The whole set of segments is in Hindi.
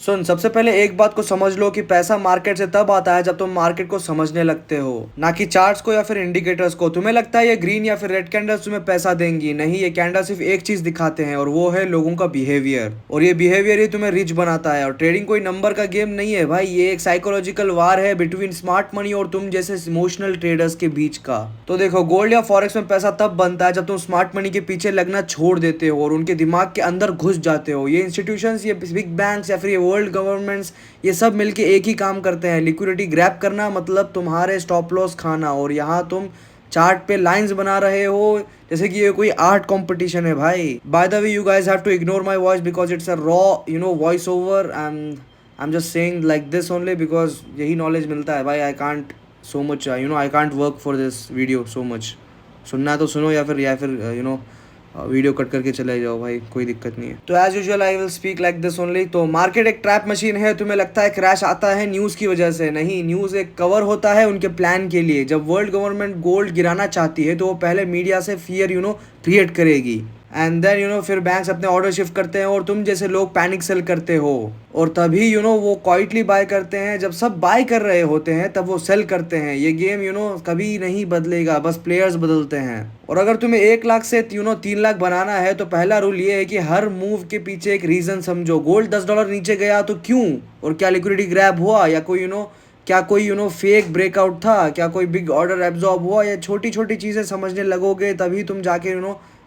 सुन, सबसे पहले एक बात को समझ लो कि पैसा मार्केट से तब आता है जब तुम मार्केट को समझने लगते हो, ना कि चार्ट्स को या फिर इंडिकेटर्स को। तुम्हें लगता है ये ग्रीन या फिर रेड कैंडल्स तुम्हें पैसा देंगी, नहीं, ये कैंडल सिर्फ एक चीज दिखाते हैं और वो है लोगों का बिहेवियर। और ये बिहेवियर ही तुम्हें रिच बनाता है। और ट्रेडिंग कोई नंबर का गेम नहीं है भाई, ये एक साइकोलॉजिकल वार है बिटवीन स्मार्ट मनी और तुम जैसे इमोशनल ट्रेडर्स के बीच का। तो देखो, गोल्ड या फॉरेक्स में पैसा तब बनता है जब तुम स्मार्ट मनी के पीछे लगना छोड़ देते हो और उनके दिमाग के अंदर घुस जाते हो। ये इंस्टीट्यूशंस, ये बिग बैंक्स या फिर ये वर्ल्ड गवर्नमेंट्स, ये सब मिलके एक ही काम करते हैं, लिक्विडिटी ग्रैब करना, मतलब तुम्हारे स्टॉप लॉस खाना। और यहाँ तुम चार्ट पे लाइंस बना रहे हो जैसे कि ये कोई आर्ट कंपटीशन है भाई। By the way, you guys have to ignore my voice because it's a raw voice over. I am just saying like this only because यही नॉलेज मिलता है भाई। I can't so much, I can't work for this video so much. सुनना है तो सुनो, या फिर वीडियो कट करके चले जाओ भाई, कोई दिक्कत नहीं है। तो as usual I will speak like this only. तो मार्केट एक ट्रैप मशीन है। तुम्हें लगता है क्रैश आता है न्यूज़ की वजह से, नहीं, न्यूज़ एक कवर होता है उनके प्लान के लिए। जब वर्ल्ड गवर्नमेंट गोल्ड गिराना चाहती है तो वो पहले मीडिया से फियर क्रिएट करेगी, एंड देन फिर बैंक्स अपने ऑर्डर शिफ्ट करते हैं और तुम जैसे लोग पैनिक सेल करते हो। और तभी वो क्वाइटली बाय करते हैं। जब सब बाय कर रहे होते हैं तब वो सेल करते हैं। ये गेम कभी नहीं बदलेगा, बस प्लेयर्स बदलते हैं। और अगर तुम्हें 1 लाख से 3 लाख बनाना है तो पहला रूल ये है कि हर मूव के पीछे एक रीजन समझो। गोल्ड $10 नीचे गया तो क्यों, और क्या लिक्विडिटी ग्रैब हुआ, या कोई फेक ब्रेकआउट था, क्या कोई बिग ऑर्डर एब्जॉर्ब हुआ। या छोटी छोटी चीज़ें समझने लगोगे तभी तुम जाके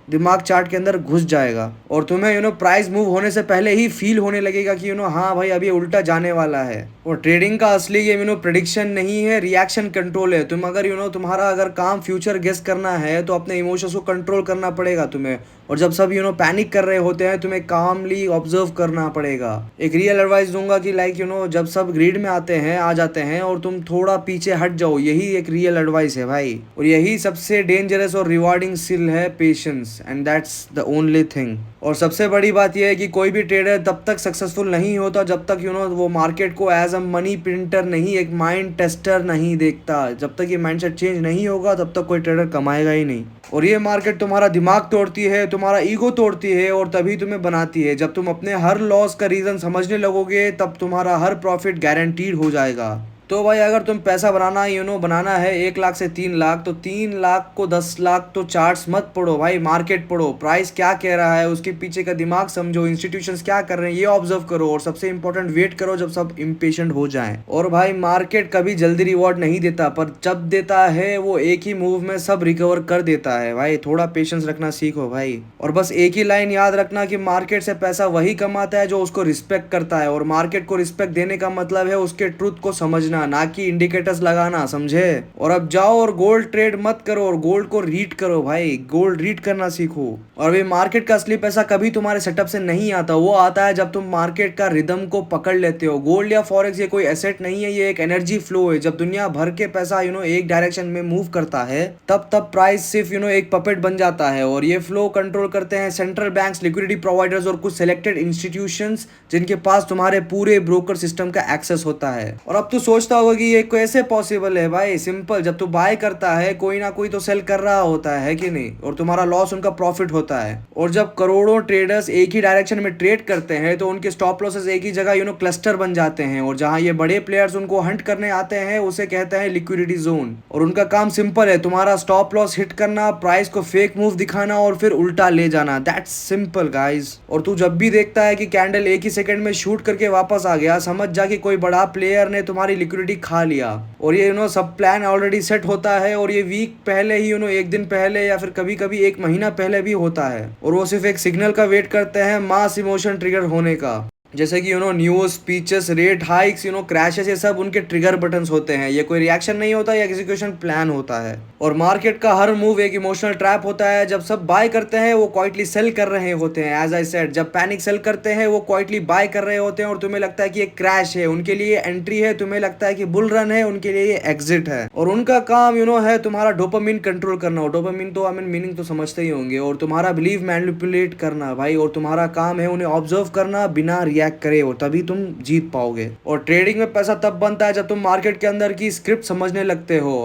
दिमाग चार्ट के अंदर घुस जाएगा और तुम्हें प्राइस मूव होने से पहले ही फील होने लगेगा कि हाँ भाई, अभी उल्टा जाने वाला है। और ट्रेडिंग का असली गेम प्रेडिक्शन नहीं है, रिएक्शन कंट्रोल है। तुम अगर तुम्हारा अगर काम फ्यूचर गेस करना है तो अपने इमोशंस को कंट्रोल करना पड़ेगा तुम्हें। और जब सब पैनिक कर रहे होते हैं तुम्हें कामली ऑब्जर्व करना पड़ेगा। एक रियल एडवाइस दूंगा कि लाइक जब सब ग्रीड में आ जाते हैं और तुम थोड़ा पीछे हट जाओ, यही एक रियल एडवाइस है भाई। और यही सबसे डेंजरस और रिवार्डिंग स्किल है, patience, and that's the only thing. और सबसे बड़ी बात यह है कि कोई भी ट्रेडर तब तक सक्सेसफुल नहीं होता जब तक वो मार्केट को एज अ मनी प्रिंटर नहीं, एक माइंड टेस्टर नहीं देखता। जब तक ये माइंडसेट चेंज नहीं होगा तब तक कोई ट्रेडर कमाएगा ही नहीं। और ये मार्केट तुम्हारा दिमाग तोड़ती है, तुम्हारा ईगो तोड़ती है और तभी तुम्हें बनाती है। जब तुम अपने हर लॉस का रीज़न समझने लगोगे तब तुम्हारा हर प्रॉफिट गारंटीड हो जाएगा। तो भाई, अगर तुम पैसा बनाना है 1 लाख से 3 लाख, तो 3 लाख को 10 लाख तो चार्ट्स मत पढ़ो भाई, मार्केट पढ़ो। प्राइस क्या कह रहा है उसके पीछे का दिमाग समझो, इंस्टीट्यूशंस क्या कर रहे हैं ये ऑब्जर्व करो, और सबसे इंपॉर्टेंट, वेट करो जब सब इम्पेशेंट हो जाएं। और भाई, मार्केट कभी जल्दी रिवॉर्ड नहीं देता, पर जब देता है वो एक ही मूव में सब रिकवर कर देता है भाई। थोड़ा पेशेंस रखना सीखो भाई। और बस एक ही लाइन याद रखना कि मार्केट से पैसा वही कमाता है जो उसको रिस्पेक्ट करता है, और मार्केट को रिस्पेक्ट देने का मतलब है उसके ट्रूथ को समझना, ना कि इंडिकेटर्स लगाना, समझे। और अब जाओ और गोल्ड ट्रेड मत करो और गोल्ड को रीड करो भाई, गोल्ड रीड करना सीखो। और अभी मार्केट का असली पैसा कभी तुम्हारे सेटअप से नहीं आता, वो आता है जब तुम मार्केट का रिदम को पकड़ लेते हो। गोल्ड या फॉरेक्स ये कोई एसेट नहीं है, ये एक एनर्जी फ्लो है। जब दुनिया भर के पैसा एक डायरेक्शन में मूव करता है तब प्राइस सिर्फ एक पपेट बन जाता है। और ये फ्लो कंट्रोल करते हैं सेंट्रल बैंक्स, लिक्विडिटी प्रोवाइडर्स और कुछ सिलेक्टेड इंस्टीट्यूशंस जिनके पास तुम्हारे पूरे ब्रोकर सिस्टम का एक्सेस होता है। और अब तू सोचता होगा कि ये कैसे पॉसिबल है भाई। सिंपल, जब तू बाय करता है कोई ना कोई तो सेल कर रहा होता है कि नहीं, और तुम्हारा लॉस उनका प्रॉफिट होता है। और जब करोड़ों ट्रेडर्स एक ही डायरेक्शन में ट्रेड करते हैं तो उनके स्टॉप लॉसेस एक ही जगह क्लस्टर बन जाते हैं। और जहां ये बड़े प्लेयर्स उनको हंट करने आते हैं उसे कहते हैं लिक्विडिटी जोन। और उनका काम सिंपल है, तुम्हारा स्टॉप लॉस हिट करना, प्राइस को फेक मूव दिखाना और फिर उल्टा ले जाना। That's simple guys. और तू जब भी देखता है कि कैंडल एक ही सेकंड में शूट करके वापस आ गया, समझ जा कि कोई बड़ा प्लेयर ने तुम्हारी लिक्विडिटी खा लिया। और ये सब प्लान ऑलरेडी सेट होता है, और ये वीक पहले ही एक दिन पहले या फिर कभी कभी 1 महीना पहले भी होता है। और वो सिर्फ एक सिग्नल का वेट करते हैं, मास इमोशन ट्रिगर होने का। जैसे कि news, speeches, rate hikes, crashes, ये सब उनके ट्रिगर बटन्स होते हैं। ये कोई रिएक्शन नहीं होता, ये एग्जीक्यूशन प्लान होता है। और मार्केट का हर मूव एक इमोशनल ट्रैप होता है। जब सब बाय करते हैं वो क्वाइटली सेल कर रहे होते हैं, एज आई सेड। जब पैनिक सेल करते हैं वो क्वाइटली बाय कर रहे होते हैं, और तुम्हें लगता है कि ये क्रैश है, उनके लिए एंट्री है। तुम्हें लगता है कि बुल रन है, उनके लिए ये एग्जिट है। और उनका काम है तुम्हारा डोपामिन कंट्रोल करना। और डोपामिन तो मीनिंग तो समझते ही होंगे। और तुम्हारा बिलीव मैनिपुलेट करना भाई। और तुम्हारा काम है उन्हें ऑब्जर्व करना बिना रिएक्ट करे, और तभी तुम जीत पाओगे। और ट्रेडिंग में पैसा तब बनता है जब तुम मार्केट के अंदर की स्क्रिप्ट समझने लगते हो।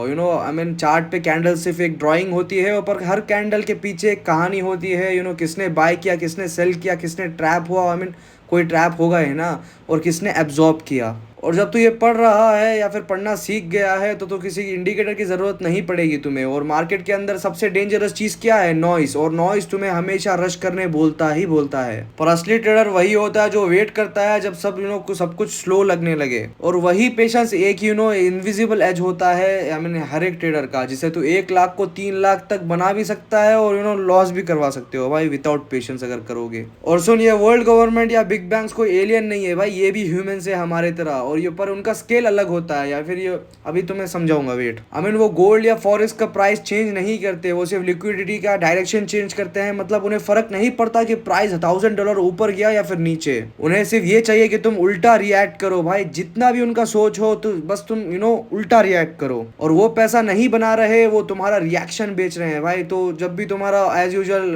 चार्ट पे कैंडल सिर्फ एक ड्राइंग होती है, पर हर कैंडल के पीछे एक कहानी होती है। किसने बाय किया, किसने सेल किया, किसने ट्रैप हुआ, कोई ट्रैप होगा ही ना, और किसने एब्जॉर्ब किया। और जब तू ये पढ़ रहा है या फिर पढ़ना सीख गया है तो किसी इंडिकेटर की ज़रूरत नहीं पड़ेगी तुम्हें। और मार्केट के अंदर सबसे डेंजरस चीज़ क्या है? नॉइस। और नॉइस तुम्हें हमेशा रश करने बोलता ही बोलता है। पर असली ट्रेडर वही होता है जो वेट करता है जब सब सब कुछ स्लो लगने लगे। और वही पेशेंस एक इनविजिबल एज होता है हर एक ट्रेडर का, जिसे तू 1 लाख को 3 लाख तक बना भी सकता है और लॉस भी करवा सकते हो भाई, विदाउट पेशेंस अगर करोगे। और सुन, ये वर्ल्ड गवर्नमेंट या बिग बैंक्स कोई एलियन नहीं है भाई, ये भी ह्यूमन है हमारे तरह। और ये पर उनका स्केल अलग होता है, या फिर ये अभी तुम्हें समझाऊंगा, वेट। वो गोल्ड या फॉरेक्स का प्राइस चेंज नहीं करते, वो सिर्फ लिक्विडिटी का डायरेक्शन चेंज करते हैं। मतलब उन्हें फर्क नहीं पड़ता कि प्राइस $1000 ऊपर गया या फिर नीचे। उन्हें सिर्फ ये चाहिए कि तुम उल्टा रिएक्ट करो भाई। जितना भी उनका सोच हो तो बस तुम उल्टा रिएक्ट करो। और वो पैसा नहीं बना रहे, वो तुम्हारा रिएक्शन बेच रहे हैं भाई। तो जब भी तुम्हारा एज यूजुअल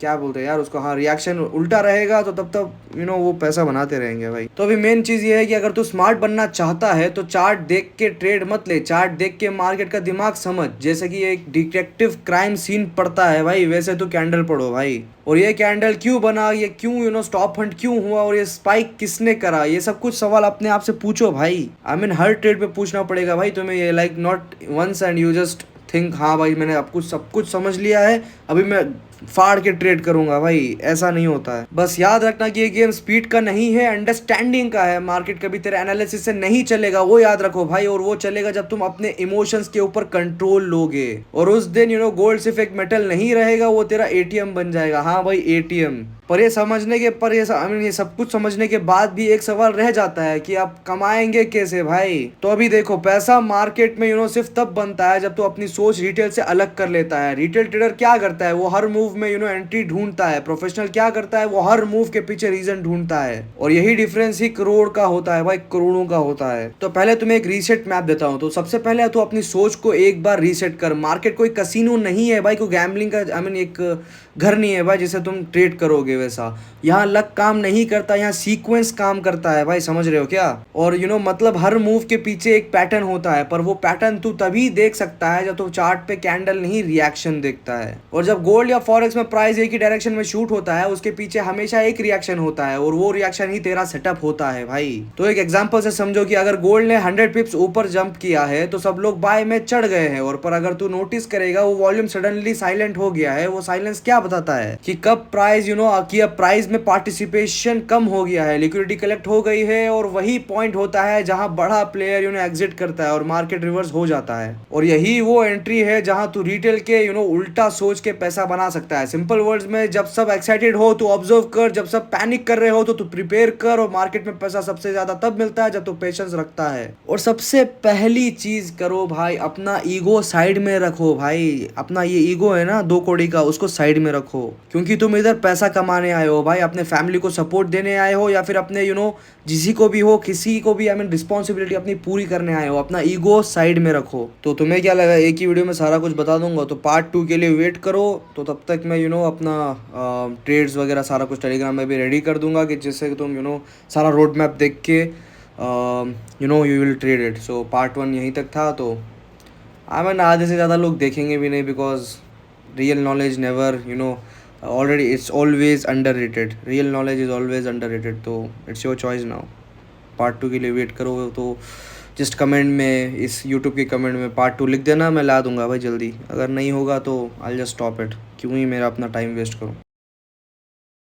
क्या बोलते हैं यार उसको, हाँ, रिएक्शन उल्टा रहेगा तो तब तक वो पैसा बनाते रहेंगे भाई। तो अभी मेन चीज ये है कि अगर तू स्मार्ट बनना चाहता है तो चार्ट देख के ट्रेड मत ले, चार्ट देख के मार्केट का दिमाग समझ। जैसे कि एक डिटेक्टिव क्राइम सीन पड़ता है भाई, वैसे तू कैंडल पढ़ो भाई। और ये कैंडल क्यों बना, ये क्यों स्टॉप हंट क्यों हुआ, और ये स्पाइक किसने करा, ये सब कुछ सवाल अपने आप से पूछो भाई। हर ट्रेड पे पूछना पड़ेगा भाई तुम्हें ये, like not once and you just think हाँ भाई मैंने अब कुछ सब कुछ समझ लिया है, अभी मैं फाड़ के ट्रेड करूंगा भाई। ऐसा नहीं होता है। बस याद रखना कि ये गेम स्पीड का नहीं है, अंडरस्टैंडिंग का है। मार्केट कभी तेरे एनालिसिस से नहीं चलेगा, वो याद रखो भाई। और वो चलेगा जब तुम अपने इमोशंस के ऊपर कंट्रोल लोगे। और उस दिन गोल्ड सिर्फ एक मेटल नहीं रहेगा, वो तेरा एटीएम बन जाएगा। हाँ भाई, एटीएम। पर ये समझने के पर ये सब कुछ समझने के बाद भी एक सवाल रह जाता है कि आप कमाएंगे कैसे भाई। तो अभी देखो, पैसा मार्केट में सिर्फ तब बनता है जब तो अपनी सोच रिटेल से अलग कर लेता है। रिटेल ट्रेडर क्या करता है, वो हर मूव में एंट्री ढूंढता है। प्रोफेशनल क्या करता है, वो हर मूव के पीछे रीजन ढूंढता है। और यही डिफरेंस ही करोड़ का होता है भाई, करोड़ों का होता है। तो पहले तुम्हें एक रीसेट मैप देता हूं। तो सबसे पहले तो अपनी सोच को एक बार रीसेट कर। मार्केट कोई कसिनो नहीं है भाई, कोई गैम्बलिंग का एक घर नहीं है भाई जिसे तुम ट्रेड करोगे वैसा। यहाँ लक काम नहीं करता, यहाँ सीक्वेंस काम करता है भाई, समझ रहे हो क्या। और मतलब हर मूव के पीछे एक पैटर्न होता है, पर वो पैटर्न तू तभी देख सकता है जब तू चार्ट पे कैंडल नहीं रिएक्शन देखता है। और जब गोल्ड या फॉरेक्स में प्राइस एक ही डायरेक्शन में शूट होता है, उसके पीछे हमेशा एक रिएक्शन होता है, और वो रिएक्शन ही तेरा सेटअप होता है भाई। तो एक एग्जांपल से समझो कि अगर गोल्ड ने 100 पिप्स ऊपर जंप किया है तो सब लोग बाय में चढ़ गए हैं। और पर अगर तू नोटिस करेगा, वो वॉल्यूम सडनली साइलेंट हो गया है। वो साइलेंस क्या बताता है कि कब प्राइस कि अब प्राइस में पार्टिसिपेशन कम हो गया है, लिक्विडिटी कलेक्ट हो गई है। और वही पॉइंट होता है जहां बड़ा प्लेयर एग्जिट करता है और मार्केट रिवर्स हो जाता है। और यही वो एंट्री है जहां तू रिटेल के उल्टा सोच के पैसा बना सकता है। सिंपल वर्ड्स में, जब सब एक्साइटेड हो तो ऑब्जर्व कर, जब सब पैनिक कर रहे हो तो तू प्रिपेयर कर। और मार्केट में पैसा सबसे ज्यादा तब मिलता है जब तू पेशेंस रखता है। और सबसे पहली चीज करो भाई, अपना ईगो साइड में रखो भाई। अपना ये ईगो है ना 2 कौड़ी का, उसको साइड में रखो। क्योंकि तुम इधर पैसा कमाने आए हो भाई, अपने फैमिली को सपोर्ट देने आए हो, या फिर अपने जिसी को भी हो, किसी को भी रिस्पॉन्सिबिलिटी अपनी पूरी करने आए हो। अपना ईगो साइड में रखो। तो तुम्हें क्या लगा, एक ही वीडियो में सारा कुछ बता दूंगा? तो पार्ट 2 के लिए वेट करो। तो तब तक मैं अपना ट्रेड्स वगैरह सारा कुछ टेलीग्राम में भी रेडी कर दूंगा, कि जिससे तुम सारा रोड मैप देख के you will trade it. So part 1 यहीं तक था। तो आधे से ज़्यादा लोग देखेंगे भी नहीं, because real knowledge never already it's always underrated. Real knowledge is always underrated. तो it's your choice now. Part 2 के लिए वेट करो तो जस्ट कमेंट में, इस यूट्यूब के कमेंट में पार्ट 2 लिख देना, मैं ला दूंगा भाई जल्दी। अगर नहीं होगा तो I'll just stop it। क्यों ही मेरा अपना टाइम वेस्ट करूँ।